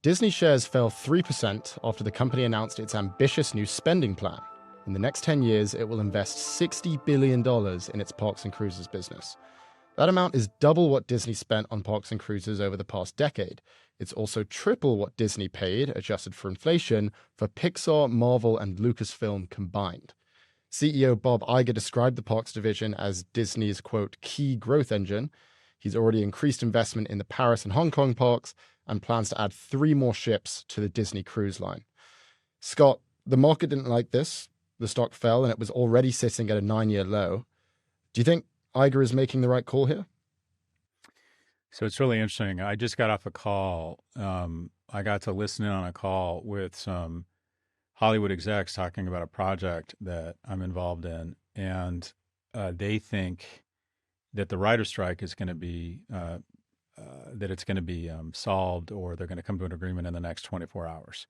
Disney shares fell 3% after the company announced its ambitious new spending plan. In the next 10 years, it will invest $60 billion in its parks and cruises business. That amount is double what Disney spent on parks and cruises over the past decade. It's also triple what Disney paid, adjusted for inflation, for Pixar, Marvel, and Lucasfilm combined. CEO Bob Iger described the parks division as Disney's, quote, key growth engine. He's already increased investment in the Paris and Hong Kong parks and plans to add 3 more ships to the Disney Cruise Line. Scott, the market didn't like this. The stock fell and it was already sitting at a 9-year low. Do you think Iger is making the right call here? So it's really interesting. I just got off a call. I got to listen in on a call with some Hollywood execs talking about a project that I'm involved in. And they think that the writer's strike is going to be, solved, or they're going to come to an agreement in the next 24 hours.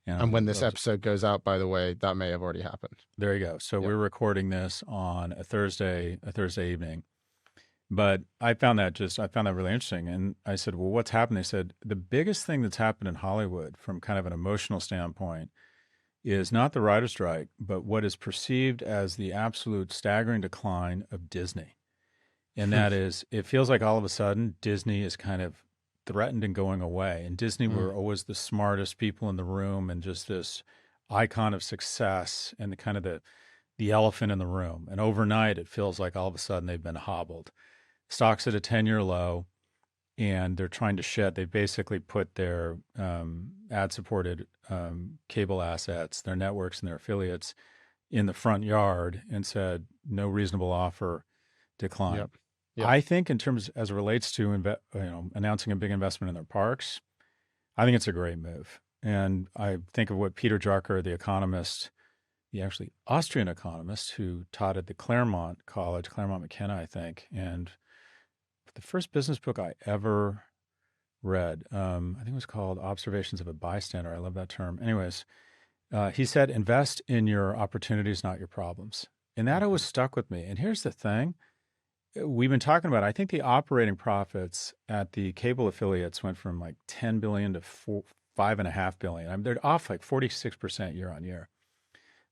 And when this episode goes out, by the way, that may have already happened. There you go. So We're recording this on a Thursday evening. But I found that really interesting. And I said, well, what's happened? They said, the biggest thing that's happened in Hollywood from kind of an emotional standpoint is not the writer's strike, but what is perceived as the absolute staggering decline of Disney. And that is, it feels like all of a sudden Disney is kind of threatened and going away. And Disney were always the smartest people in the room and just this icon of success and the elephant in the room. And overnight, it feels like all of a sudden they've been hobbled. Stock's at a 10-year low, and they're trying to shed. They basically put their ad-supported cable assets, their networks and their affiliates in the front yard and said, no reasonable offer, decline. Yep. I think in terms as it relates to announcing a big investment in their parks, I think it's a great move. And I think of what Peter Drucker, the economist, the actually Austrian economist who taught at the Claremont McKenna, I think, and the first business book I ever read, I think it was called Observations of a Bystander. I love that term. Anyways, he said, invest in your opportunities, not your problems. And that always stuck with me. And here's the thing. We've been talking about, I think the operating profits at the cable affiliates went from like 10 billion to $5.5 billion. I mean, they're off like 46% year on year.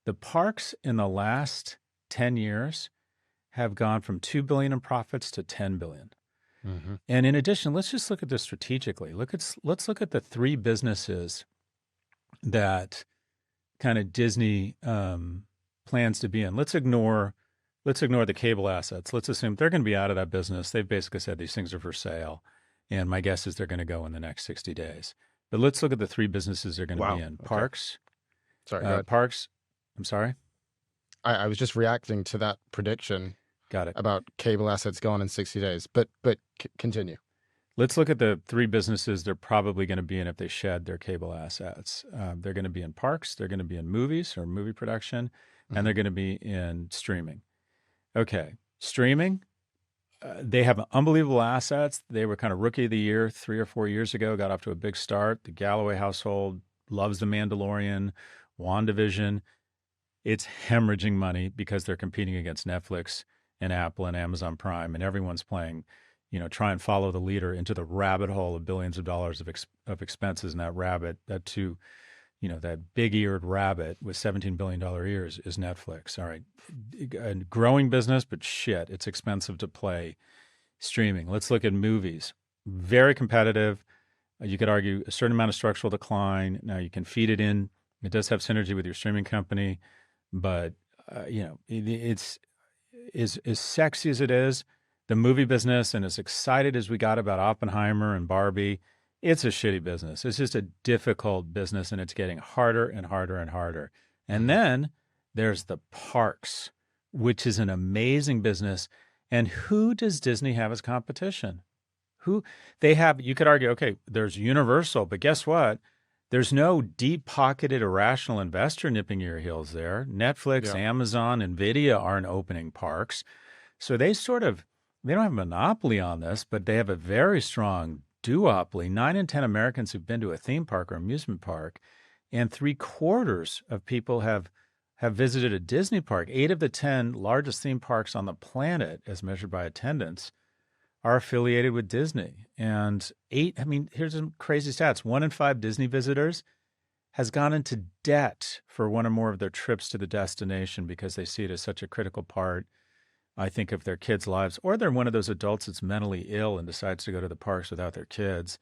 The parks in the last 10 years have gone from 2 billion in profits to 10 billion. Mm-hmm. And in addition, let's just look at this strategically. Let's look at the 3 businesses that kind of Disney plans to be in. Let's ignore the cable assets. Let's assume they're going to be out of that business. They've basically said these things are for sale. And my guess is they're going to go in the next 60 days. But let's look at the 3 businesses they're going to be in. Parks. Okay. Sorry. Parks. I'm sorry? I was just reacting to that prediction. Got it. About cable assets gone in 60 days. But continue. Let's look at the 3 businesses they're probably going to be in if they shed their cable assets. They're going to be in parks. They're going to be in movies or movie production. And they're going to be in streaming. Okay. Streaming, they have unbelievable assets. They were kind of rookie of the year 3 or 4 years ago, got off to a big start. The Galloway household loves The Mandalorian, WandaVision. It's hemorrhaging money because they're competing against Netflix and Apple and Amazon Prime, and everyone's playing, try and follow the leader into the rabbit hole of billions of dollars of expenses. And that big-eared rabbit with $17 billion ears is Netflix. All right. A growing business, but shit, it's expensive to play streaming. Let's look at movies. Very competitive. You could argue a certain amount of structural decline. Now you can feed it in. It does have synergy with your streaming company, but, it's as sexy as it is, the movie business, and as excited as we got about Oppenheimer and Barbie, it's a shitty business. It's just a difficult business, and it's getting harder and harder and harder. And then there's the parks, which is an amazing business. And who does Disney have as competition? Who they have? You could argue, okay, there's Universal, but guess what? There's no deep-pocketed, irrational investor nipping your heels there. Netflix, Amazon, NVIDIA aren't opening parks. So they don't have a monopoly on this, but they have a very strong duopoly. 9 in 10 Americans who've been to a theme park or amusement park, and 3/4 of people have visited a Disney park. 8 of the 10 largest theme parks on the planet, as measured by attendance, are affiliated with Disney. And I mean, here's some crazy stats. 1 in 5 Disney visitors has gone into debt for one or more of their trips to the destination because they see it as such a critical part, I think, of their kids' lives. Or they're one of those adults that's mentally ill and decides to go to the parks without their kids.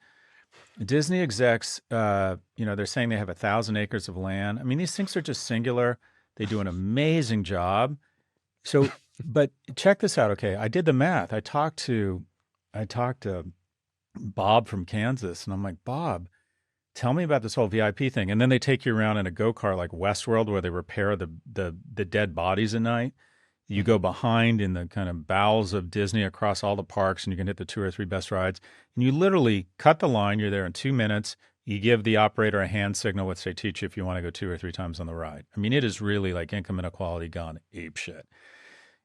Disney execs, they're saying they have 1,000 acres of land. I mean, these things are just singular. They do an amazing job. So, but check this out. Okay, I did the math. I talked to Bob from Kansas, and I'm like, Bob, tell me about this whole VIP thing. And then they take you around in a go-kart like Westworld, where they repair the dead bodies at night. You go behind in the kind of bowels of Disney across all the parks, and you can hit the 2 or 3 best rides. And you literally cut the line. You're there in 2 minutes. You give the operator a hand signal, which they teach you if you want to go 2 or 3 times on the ride. I mean, it is really like income inequality gone apeshit.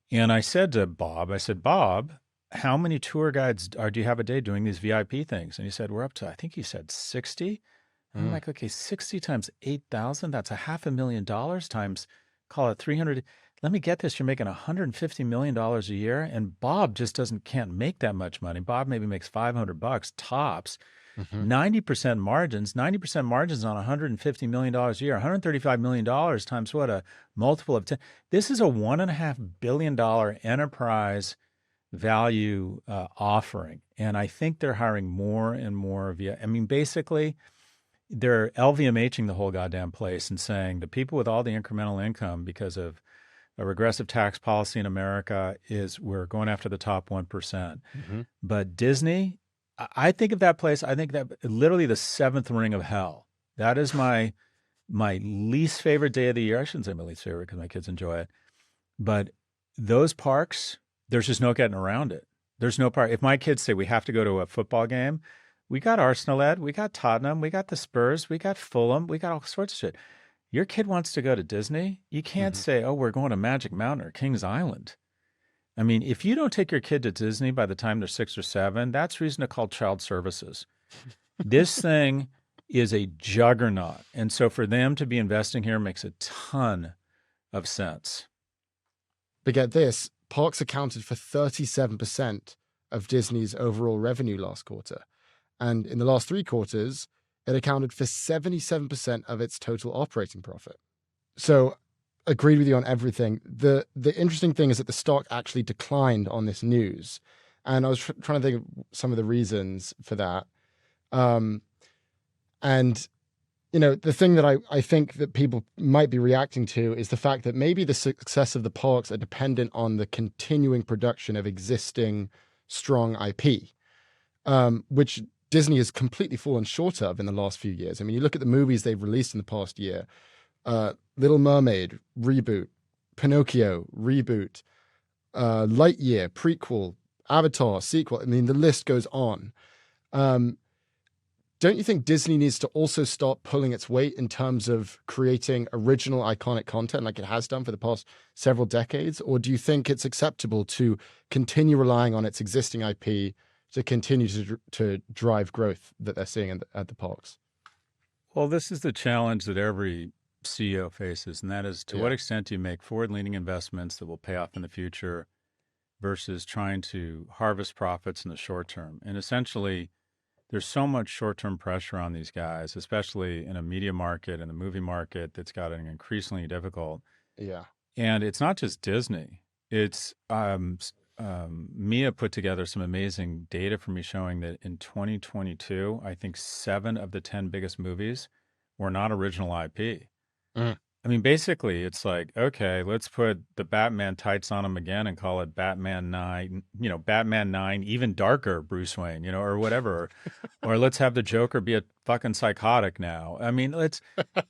And I said to Bob, Bob, how many tour guides do you have a day doing these VIP things? And he said, we're up to, I think he said 60. And I'm like, okay, 60 times 8,000, that's $500,000 times, call it 300. Let me get this. You're making $150 million a year. And Bob just can't make that much money. Bob maybe makes $500 tops. 90% margins on $150 million a year, $135 million times what, a multiple of 10. This is a $1.5 billion enterprise value offering. And I think they're hiring more and more I mean, basically, they're LVMHing the whole goddamn place and saying the people with all the incremental income because of a regressive tax policy in America we're going after the top 1%. But Disney, I think of that place, I think that literally the 7th ring of hell. That is my least favorite day of the year. I shouldn't say my least favorite because my kids enjoy it. But those parks, there's just no getting around it. There's no park. If my kids say we have to go to a football game, we got Arsenal, Ed, we got Tottenham, we got the Spurs, we got Fulham, we got all sorts of shit. Your kid wants to go to Disney, you can't say, oh, we're going to Magic Mountain or Kings Island. I mean, if you don't take your kid to Disney by the time they're 6 or 7, that's reason to call child services. This thing is a juggernaut. And so for them to be investing here makes a ton of sense. But get this, parks accounted for 37% of Disney's overall revenue last quarter. And in the last 3 quarters, it accounted for 77% of its total operating profit. So, agreed with you on everything. The interesting thing is that the stock actually declined on this news. And I was trying to think of some of the reasons for that. And, the thing that I think that people might be reacting to is the fact that maybe the success of the parks are dependent on the continuing production of existing strong IP, which Disney has completely fallen short of in the last few years. I mean, you look at the movies they've released in the past year, Little Mermaid, reboot, Pinocchio, reboot, Lightyear, prequel, Avatar, sequel. I mean, the list goes on. Don't you think Disney needs to also start pulling its weight in terms of creating original iconic content like it has done for the past several decades? Or do you think it's acceptable to continue relying on its existing IP to continue to drive growth that they're seeing at the parks? Well, this is the challenge that every CEO faces, and that is to what extent do you make forward-leaning investments that will pay off in the future versus trying to harvest profits in the short term. And essentially, there's so much short-term pressure on these guys, especially in a media market and the movie market that's gotten increasingly difficult. Yeah. And it's not just Disney. It's Mia put together some amazing data for me showing that in 2022, I think 7 of the 10 biggest movies were not original IP. I mean, basically, it's like, okay, let's put the Batman tights on him again and call it Batman 9, Batman 9, even darker Bruce Wayne, or whatever. Or let's have the Joker be a fucking psychotic now. I mean,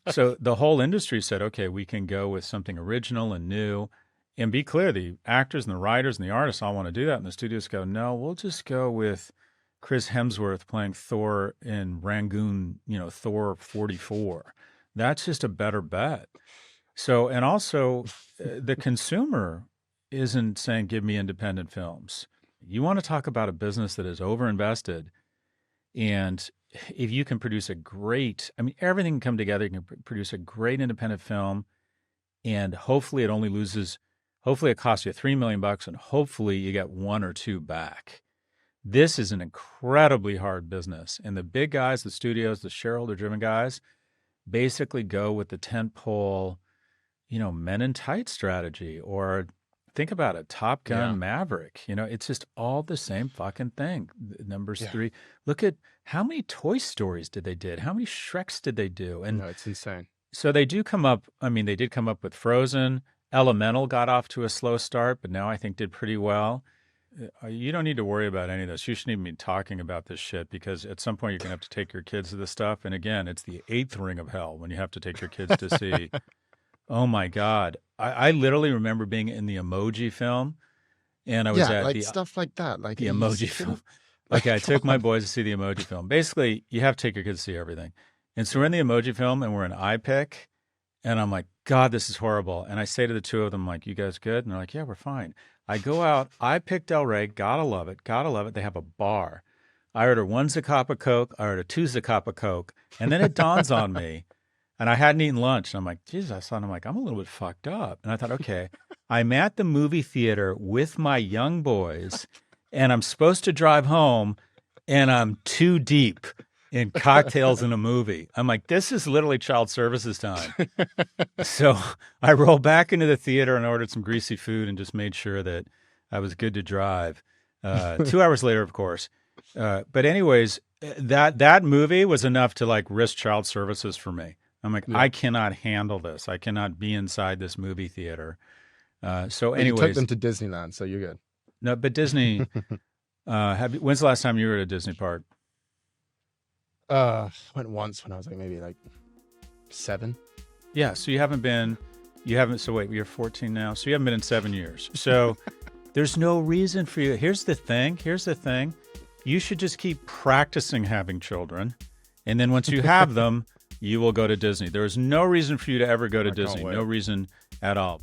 so the whole industry said, okay, we can go with something original and new. And be clear, the actors and the writers and the artists all want to do that. And the studios go, no, we'll just go with Chris Hemsworth playing Thor in Rangoon, Thor 44. That's just a better bet. So, and also the consumer isn't saying, give me independent films. You want to talk about a business that is overinvested. And if you can produce everything can come together. You can produce a great independent film, and hopefully it costs you $3 million, and hopefully you get 1 or 2 back. This is an incredibly hard business. And the big guys, the studios, the shareholder-driven guys, basically go with the tentpole, men in tight strategy, or think about it, Top Gun, Yeah. Maverick. It's just all the same fucking thing. Numbers Yeah. 3. Look at how many Toy Stories did they did? How many Shreks did they do? And No, it's insane. so they do come up. I mean, they did come up with Frozen. Elemental got off to a slow start, but now I think did pretty well. You don't need to worry about any of this. You shouldn't even be talking about this shit, because at some point you're going to have to take your kids to this stuff. And again, it's the 8th ring of hell when you have to take your kids to see. Oh my God. I literally remember being in the Emoji film, and I was Yeah, at like the stuff like that. Like the you Emoji shouldn't- film. Like I come took my on. boys to see the Emoji film. Basically, you have to take your kids to see everything. And so we're in the Emoji film and we're in iPic, and I'm like, God, this is horrible. And I say to the two of them, like, you guys good? And they're like, yeah, we're fine. I go out, iPic Del Rey, gotta love it, gotta love it. They have a bar. I order 1 Zacapa Coke, I order 2 Zacapa Coke, and then it dawns on me. And I hadn't eaten lunch. And I'm like, Jesus, I saw it. I'm like, I'm a little bit fucked up. And I thought, okay, I'm at the movie theater with my young boys, and I'm supposed to drive home, and I'm too deep in cocktails in a movie. I'm like, this is literally child services time. So I rolled back into the theater and ordered some greasy food and just made sure that I was good to drive. 2 hours later, of course. But anyways, that movie was enough to like risk child services for me. I'm like, Yeah. I cannot handle this. I cannot be inside this movie theater. So But you took anyways, them to Disneyland, so you're good. no, but Disney, when's the last time you were at a Disney park? I went once when I was like maybe like 7. Yeah. So so wait, you're 14 now. So you haven't been in 7 years. So there's no reason for you. Here's the thing. You should just keep practicing having children. And then once you have them, you will go to Disney. There is no reason for you to ever go to I can't Disney. wait. No reason at all.